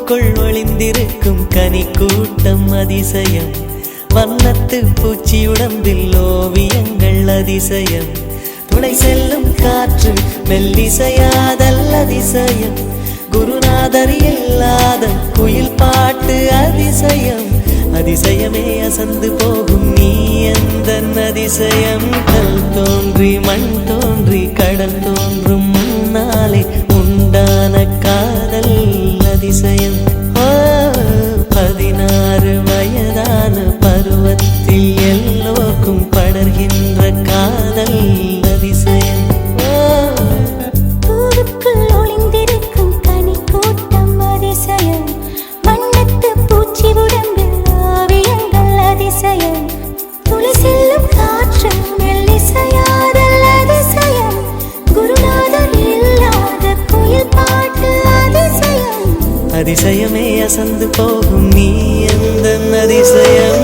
பூவுக்குள் ஒளிந்திருக்கும் கனி கூட்டம் அதிசயம். வண்ணத்து பூச்சி உடம்பில் ஓவியங்கள் அதிசயம். துணை செல்லும் காற்று மெல்லிசையாதல் அதிசயம். குருநாதர் இல்லாத குயில் பாட்டு அதிசயம். அதிசயமே அசந்து போகும் நீ எந்த அதிசயம். கல் தோன்றி மண் தோன்றி கடல் தோன்றும் முன்னாலே உண்டான காதல் அதிசயம். 16 வயதான பருவத்தில் எல்லோருக்கும் படர்கின்ற காதல் அதிசயம். பூவுக்குள் ஒளிந்திருக்கும் கனி கூட்டம் அதிசயம். வண்ணத்து பூச்சி உடம்பில் ஓவியங்கள் அதிசயம். துளி செல்லும் காற்று மெல்லிசையாதல் அதிசயம். குருநாதர் இல்லாத குயில் பாட்டு அதிசயம். அதிசயமே அசந்து போகும் நீ எந்த அதிசயம்.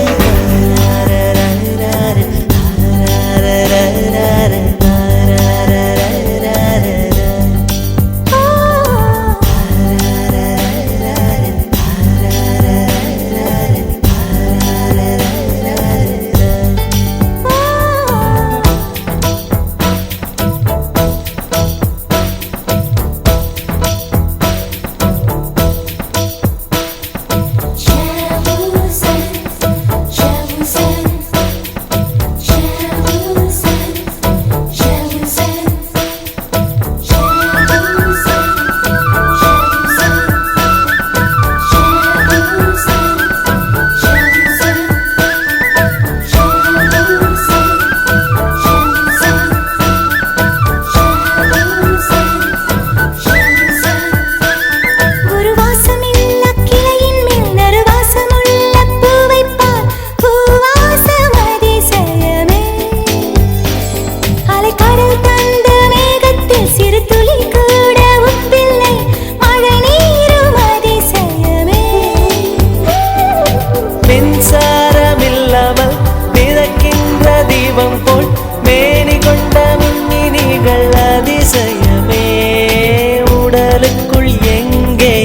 உடலுக்குள் எங்கே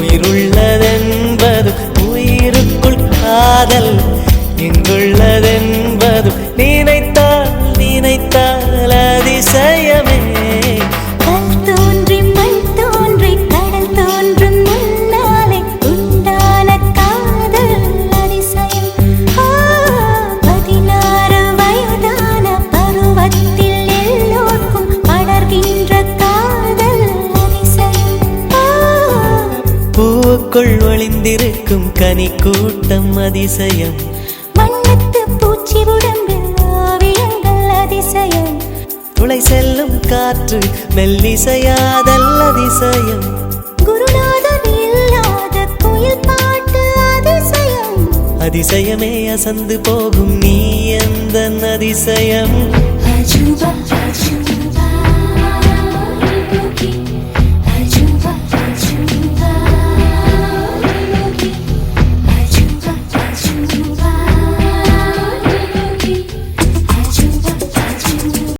உயிருள்ளதென்பது உயிருக்குள் காதல் எங்குள்ளதென்பது நினைத்தால் நினைத்தால் அதிசயமே. கல் தோன்றி மண் தோன்றி கடல் தோன்றும் முன்னாலே உண்டான காதல் அதிசயம். 16 வயதான பருவத்தில் எல்லோருக்கும் படர்கின்ற காதல் அதிசயம். பூவுக்குள் ஒளிந்திருக்கும் கனி கூட்டம் அதிசயம். வண்ணத்து பூச்சி உடம்பில் ஓவியங்கள் அதிசயம். துளை செல்லும் காற்று மெல்லிசையாதல் அதிசயம். குருநாதர் இல்லாத குயில் பாட்டு அதிசயம். அதிசயமே அசந்து போகும் நீ எந்த அதிசயம். அஜுபா